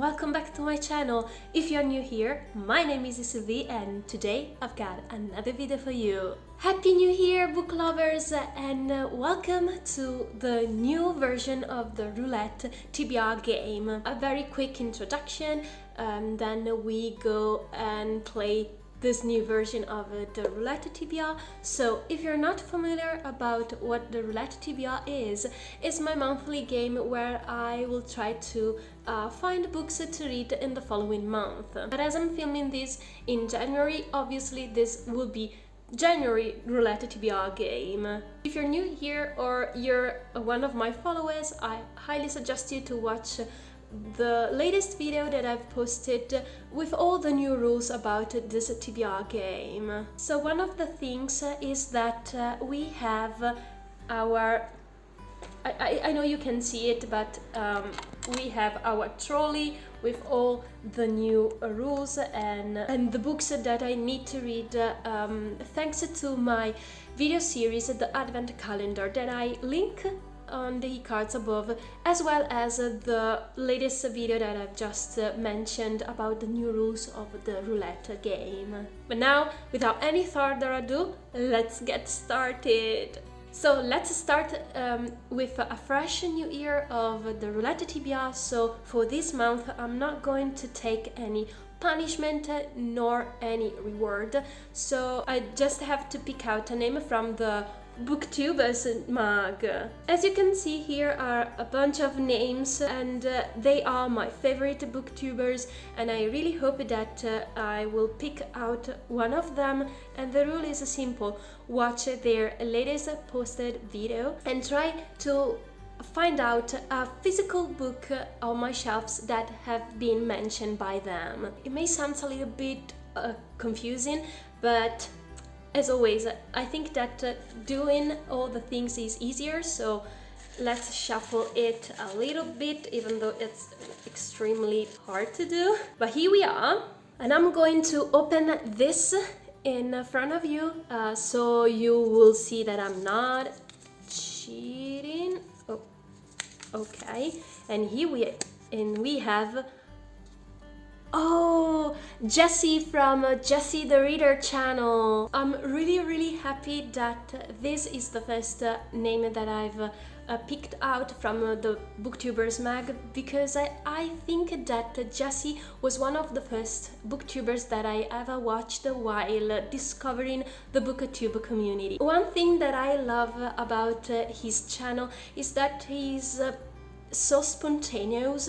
welcome back to my channel. If you're new here, my name is Sylvie and today I've got another video for you. Happy New Year, book lovers, and welcome to the new version of the Roulette TBR game. A very quick introduction, then we go and play this new version of the Roulette TBR. So if you're not familiar about what the Roulette TBR is, it's my monthly game where I will try to find books to read in the following month. But as I'm filming this in January, obviously this will be January Roulette TBR game. If you're new here or you're one of my followers, I highly suggest you to watch the latest video that I've posted with all the new rules about this TBR game. So one of the things is that we have our, I know you can see it, but we have our trolley with all the new rules and the books that I need to read thanks to my video series, the Advent Calendar, that I link on the cards above, as well as the latest video that I've just mentioned about the new rules of the roulette game. But now, without any further ado, let's get started. So let's start with a fresh new year of the Roulette TBR. So for this month, I'm not going to take any punishment nor any reward. So I just have to pick out a name from the Booktubers Mug. As you can see, here are a bunch of names and they are my favorite booktubers, and I really hope that I will pick out one of them. And the rule is simple: watch their latest posted video and try to find out a physical book on my shelves that have been mentioned by them. It may sound a little bit confusing, but as always, I think that doing all the things is easier, so let's shuffle it a little bit, even though it's extremely hard to do. But here we are, and I'm going to open this in front of you, so you will see that I'm not cheating. Oh, okay, and here we have Jessie from Jessie the Reader channel. I'm really happy that this is the first name that I've picked out from the Booktubers Mug, because I think that Jessie was one of the first booktubers that I ever watched while discovering the booktube community. One thing that I love about his channel is that he's so spontaneous,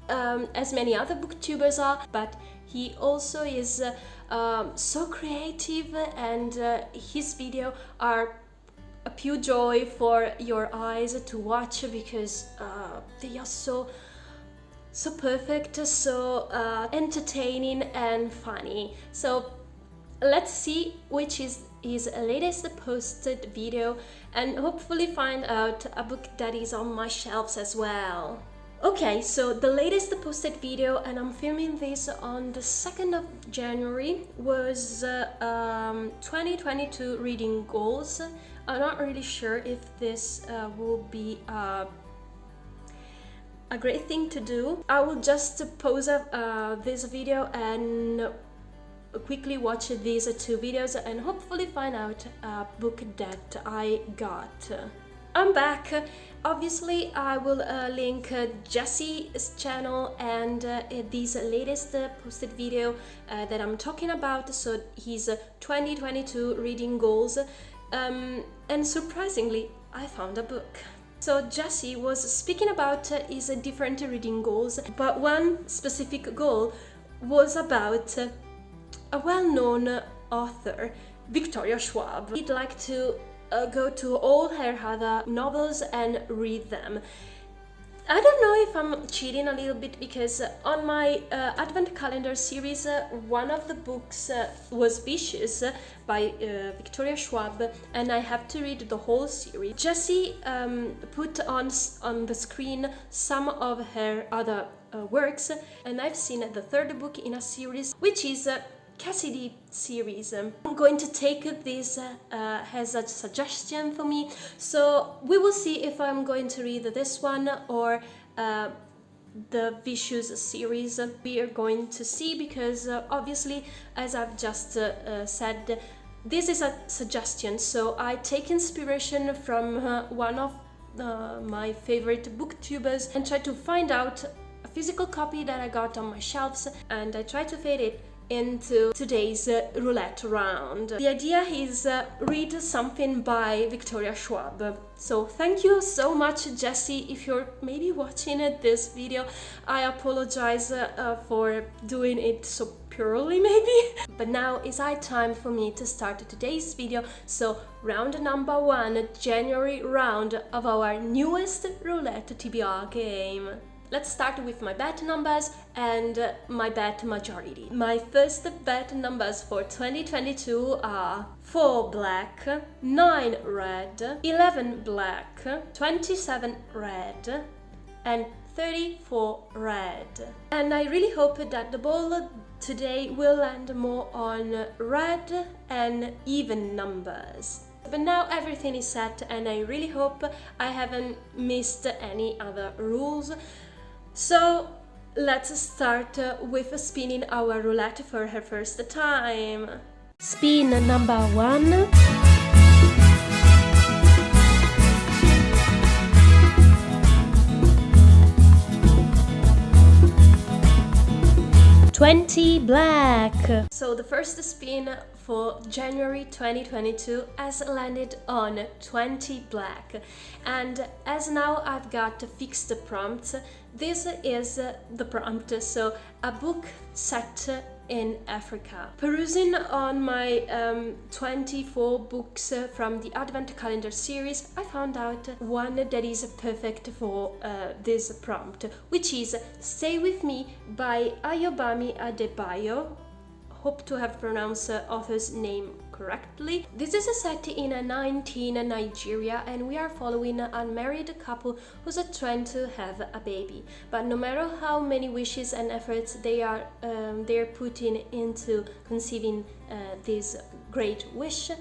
as many other booktubers are, but he also is so creative, and his videos are a pure joy for your eyes to watch, because they are so perfect, so entertaining and funny. So let's see which is his latest posted video, and hopefully find out a book that is on my shelves as well. Okay, so the latest posted video, and I'm filming this on the 2nd of January, was 2022 reading goals. I'm not really sure if this will be a great thing to do. I will just pause this video and quickly watch these two videos and hopefully find out a book that I got. I'm back. Obviously, I will link Jessie's channel and this latest posted video that I'm talking about, so his 2022 reading goals, and surprisingly, I found a book. So Jessie was speaking about his different reading goals, but one specific goal was about a well-known author, Victoria Schwab. He'd like to go to all her other novels and read them. I don't know if I'm cheating a little bit, because on my Advent Calendar series, one of the books was Vicious by Victoria Schwab, and I have to read the whole series. Jessie put on the screen some of her other works, and I've seen the third book in a series, which is Cassidy series. I'm going to take this as a suggestion for me, so we will see if I'm going to read this one or the Vicious series we are going to see, because obviously, as I've just said, this is a suggestion, so I take inspiration from one of my favorite booktubers and try to find out a physical copy that I got on my shelves, and I try to fit it into today's roulette round. The idea is read something by Victoria Schwab. So thank you so much, Jessie. If you're maybe watching this video, I apologize for doing it so purely maybe. But now it's high time for me to start today's video. So round number 1, January round of our newest Roulette TBR game. Let's start with my bet numbers and my bet majority. My first bet numbers for 2022 are 4 black, 9 red, 11 black, 27 red, and 34 red. And I really hope that the ball today will land more on red and even numbers. But now everything is set, and I really hope I haven't missed any other rules. So let's start with spinning our roulette for her first time. Spin number 1. $20 black. So the first spin for January 2022 has landed on 20 black, and as now I've got fixed prompts. This is the prompt, so a book set in Africa. Perusing on my 24 books from the Advent Calendar series, I found out one that is perfect for this prompt, which is Stay With Me by Ayobami Adebayo. Hope to have pronounced the author's name correctly. This is set in 19 Nigeria, and we are following an unmarried couple who's trying to have a baby. But no matter how many wishes and efforts they're putting into conceiving this great wish,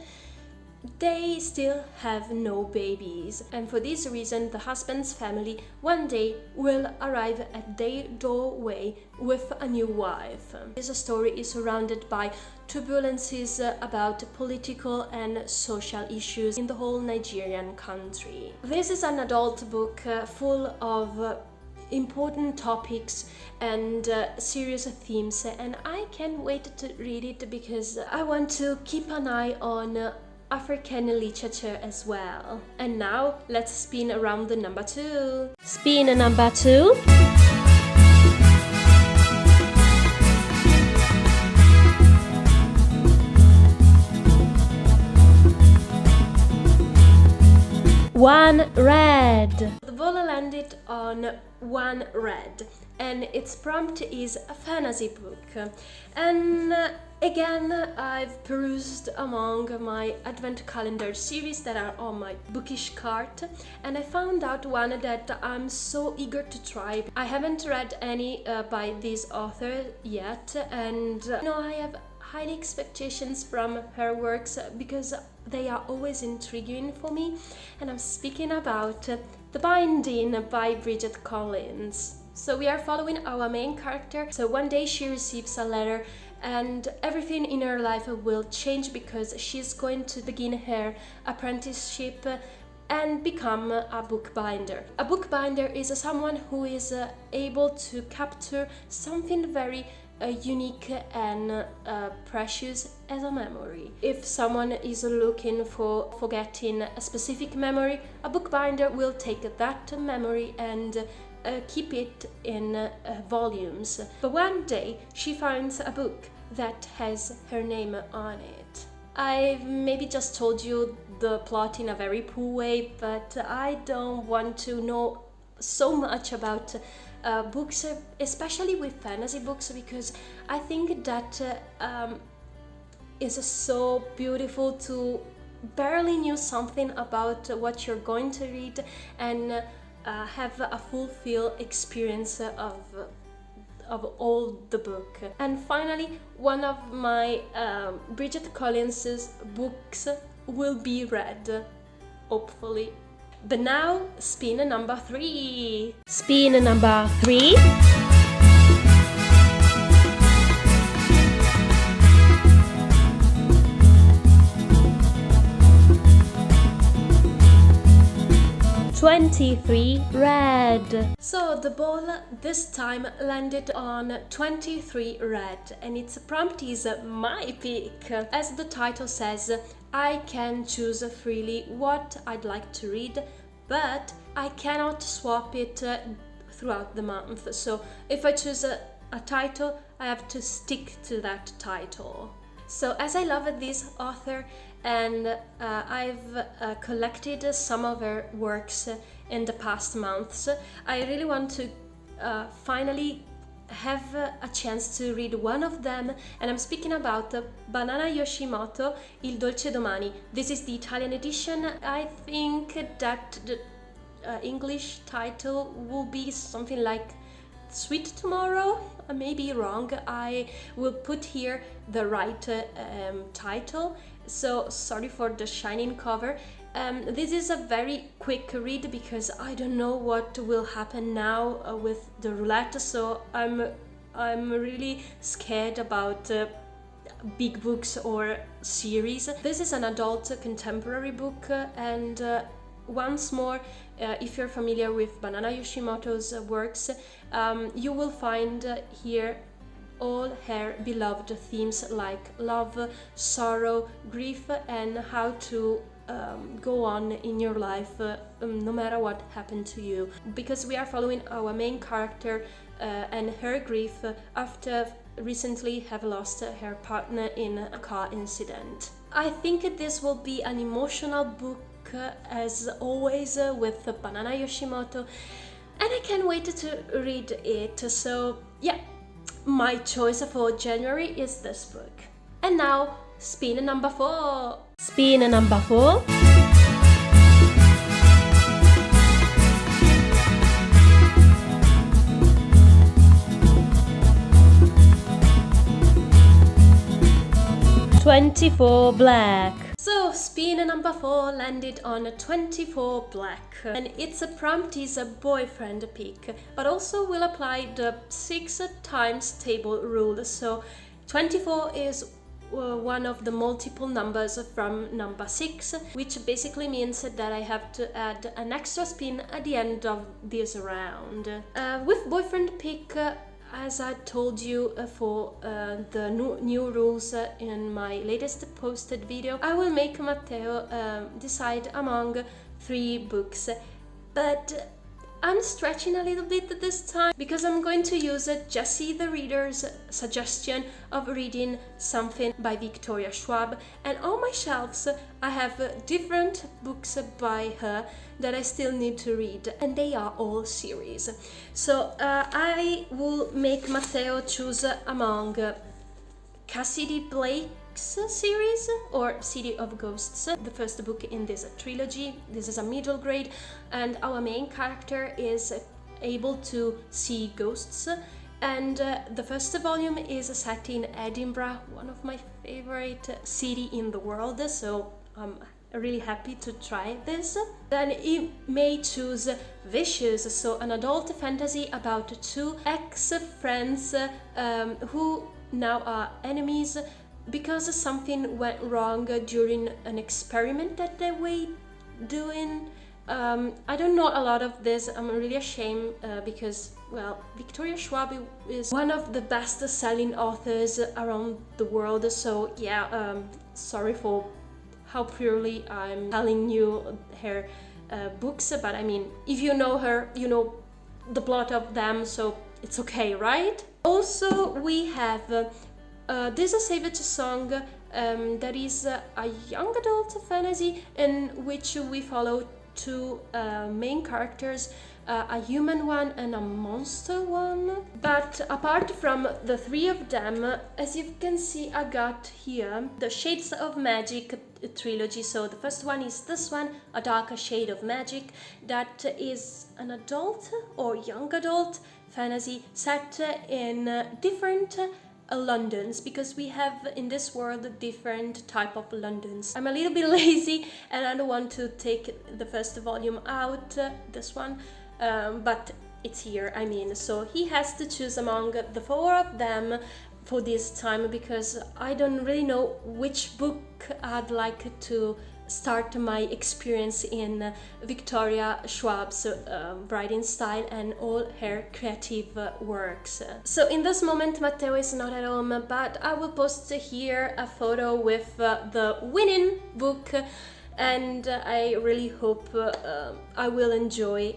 they still have no babies. And for this reason, the husband's family one day will arrive at their doorway with a new wife. This story is surrounded by turbulences about political and social issues in the whole Nigerian country. This is an adult book full of important topics and serious themes, and I can't wait to read it because I want to keep an eye on African literature as well. And now let's spin around the number 2. Spin number 2. One red. The ball landed on 1 red, and its prompt is a fantasy book. And again, I've perused among my Advent Calendar series that are on my bookish cart, and I found out one that I'm so eager to try. I haven't read any by this author yet, and I have high expectations from her works because they are always intriguing for me. And I'm speaking about The Binding by Bridget Collins. So we are following our main character. So one day she receives a letter, and everything in her life will change because she's going to begin her apprenticeship and become a bookbinder. A bookbinder is someone who is able to capture something very unique and precious as a memory. If someone is looking for forgetting a specific memory, a bookbinder will take that memory and keep it in volumes. But one day she finds a book that has her name on it. I've maybe just told you the plot in a very poor way, but I don't want to know so much about books, especially with fantasy books, because I think that is so beautiful to barely know something about what you're going to read and have a full experience of all the book. And finally, one of my Bridget Collins's books will be read, hopefully. But now, spin number 3. Spin number 3. "23 red." So the ball this time landed on 23 red, and its prompt is my pick. As the title says, I can choose freely what I'd like to read, but I cannot swap it throughout the month. So if I choose a title, I have to stick to that title. So as I love this author, and I've collected some of her works in the past months, I really want to finally have a chance to read one of them, and I'm speaking about Banana Yoshimoto, Il dolce domani. This is the Italian edition. I think that the English title will be something like Sweet Tomorrow. I may be wrong. I will put here the right title, so sorry for the shining cover. This is a very quick read because I don't know what will happen now with the roulette, so I'm really scared about big books or series. This is an adult contemporary book, and once more, if you're familiar with Banana Yoshimoto's works, you will find here all her beloved themes like love, sorrow, grief, and how to go on in your life no matter what happened to you. Because we are following our main character and her grief after recently have lost her partner in a car incident. I think this will be an emotional book as always with Banana Yoshimoto, and I can't wait to read it. So yeah, my choice for January is this book. And now, spin number 4. Spin number 4. "24 black." So spin number 4 landed on 24 black, and its prompt is a boyfriend pick, but also will apply the 6 times table rule. So 24 is one of the multiple numbers from number 6, which basically means that I have to add an extra spin at the end of this round. With boyfriend pick, as I told you for the new rules in my latest posted video, I will make Matteo decide among 3 books, but I'm stretching a little bit this time because I'm going to use Jessie the Reader's suggestion of reading something by Victoria Schwab, and on my shelves I have different books by her that I still need to read, and they are all series. So I will make Matteo choose among Cassidy Blake's series or City of Ghosts, the first book in this trilogy. This is a middle grade, and our main character is able to see ghosts, and the first volume is set in Edinburgh, one of my favorite city in the world, so I'm really happy to try this. Then he may choose Vicious, so an adult fantasy about 2 ex-friends who now are enemies because something went wrong during an experiment that they were doing. I don't know a lot of this. I'm really ashamed because, well, Victoria Schwab is one of the best-selling authors around the world, so yeah, sorry for how purely I'm telling you her books, but I mean, if you know her, you know the plot of them, so it's okay, right? Also, we have This is a Savage Song that is a young adult fantasy in which we follow 2 main characters, a human one and a monster one. But apart from the 3 of them, as you can see, I got here the Shades of Magic trilogy. So the first one is this one, A Darker Shade of Magic, that is an adult or young adult fantasy set in different Londons, because we have in this world different type of Londons. I'm a little bit lazy and I don't want to take the first volume out, this one, but it's here, I mean, so he has to choose among the four of them for this time, because I don't really know which book I'd like to start my experience in Victoria Schwab's writing style and all her creative works. So in this moment Matteo is not at home, but I will post here a photo with the winning book, and I really hope I will enjoy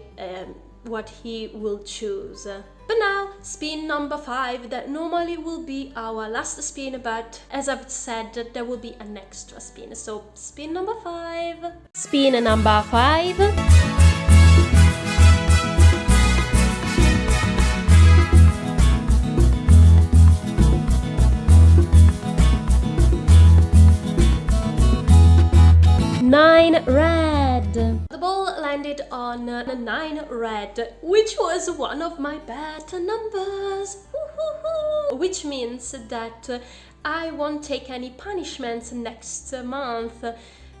what he will choose. But now, spin number 5, that normally will be our last spin, but as I've said, there will be an extra spin. So, spin number 5. Spin number 5. Nine red. The ball landed on 9 red, which was one of my better numbers. Which means that I won't take any punishments next month.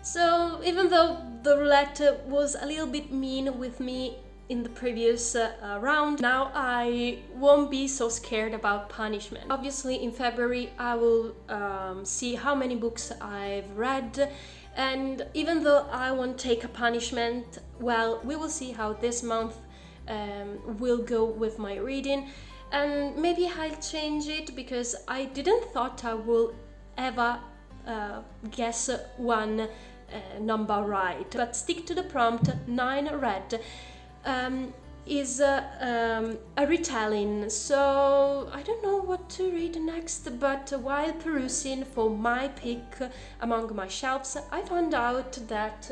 So even though the roulette was a little bit mean with me in the previous round, now I won't be so scared about punishment. Obviously in February I will see how many books I've read, and even though I won't take a punishment, well, we will see how this month will go with my reading, and maybe I'll change it, because I didn't thought I will ever guess one number right. But stick to the prompt. 9 red is a retelling, so I don't know what to read next, but while perusing for my pick among my shelves, I found out that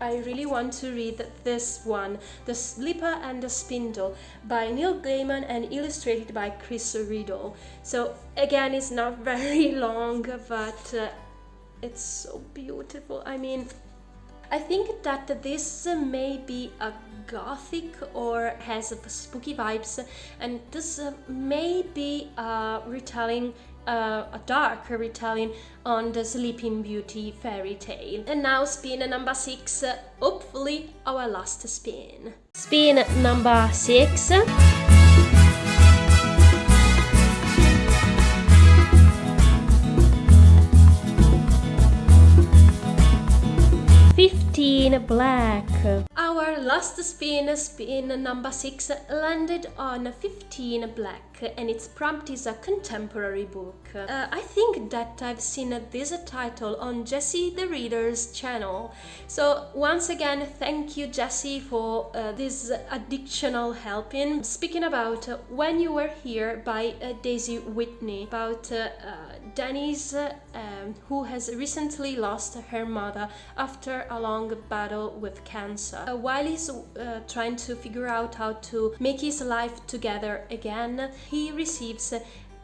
I really want to read this one, The Slipper and the Spindle by Neil Gaiman and illustrated by Chris Riddle. So again, it's not very long, but it's so beautiful. I mean, I think that this may be a gothic or has spooky vibes, and this may be a retelling, a dark retelling on the Sleeping Beauty fairy tale. And now spin number 6, hopefully our last spin. Spin number 6. Black. Our last spin, spin number 6, landed on 15 black, and its prompt is a contemporary book. I think that I've seen this title on Jessie the Reader's channel. So once again, thank you Jessie for this additional helping. Speaking about When You Were Here by Daisy Whitney, about Denise who has recently lost her mother after a long battle with cancer. While he's trying to figure out how to make his life together again, he receives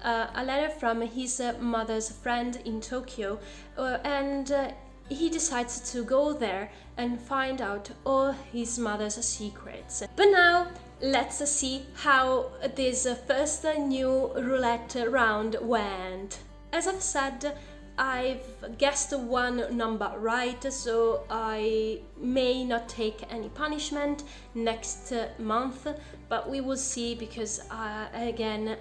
a letter from his mother's friend in Tokyo, and he decides to go there and find out all his mother's secrets. But now, let's see how this first new roulette round went. As I've said, I've guessed one number right, so I may not take any punishment next month, but we will see, because again,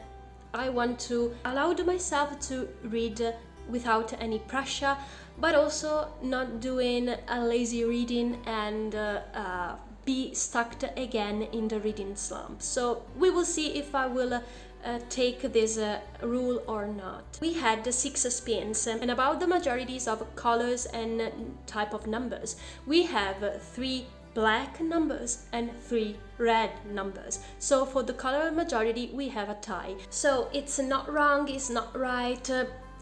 I want to allow myself to read without any pressure, but also not doing a lazy reading and be stuck again in the reading slump. So we will see if I will take this rule or not. We had 6 spins, and about the majorities of colors and type of numbers. We have 3 black numbers and 3 red numbers. So for the color majority, we have a tie. So it's not wrong, it's not right,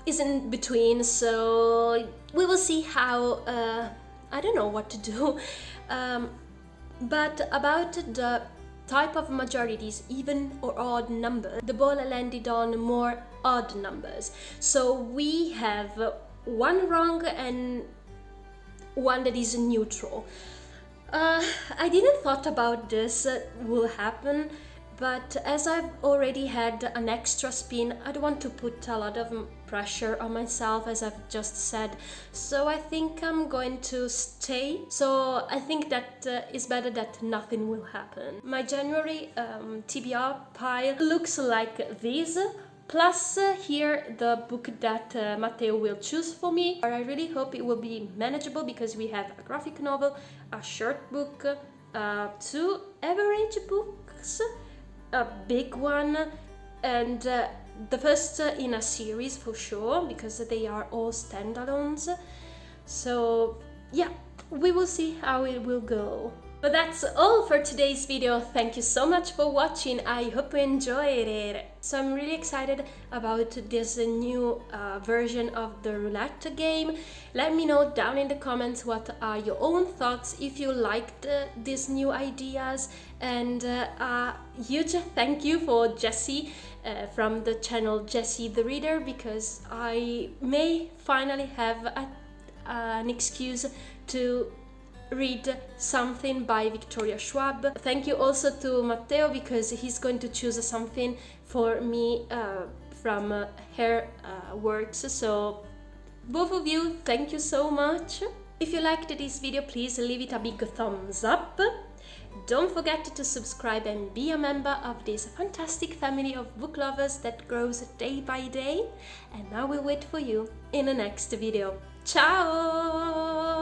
it's in between. So we will see how, I don't know what to do. But about the type of majorities, even or odd numbers, the ball landed on more odd numbers. So we have 1 wrong and 1 that is neutral. I didn't thought about this will happen, but as I've already had an extra spin, I don't want to put a lot of pressure on myself, as I've just said, so I think I'm going to stay. So I think that it's better that nothing will happen. My January TBR pile looks like this, plus here the book that Matteo will choose for me. I really hope it will be manageable, because we have a graphic novel, a short book, 2 average books, a big one, and the first in a series for sure, because they are all standalones. So yeah, we will see how it will go. But that's all for today's video. Thank you so much for watching. I hope you enjoyed it. So I'm really excited about this new version of the roulette game. Let me know down in the comments what are your own thoughts, if you liked these new ideas. And a huge thank you for Jessie from the channel Jessie the Reader, because I may finally have an excuse to read something by Victoria Schwab. Thank you also to Matteo, because he's going to choose something for me from her works. So both of you, thank you so much. If you liked this video, please leave it a big thumbs up. Don't forget to subscribe and be a member of this fantastic family of book lovers that grows day by day. And I will wait for you in the next video. Ciao!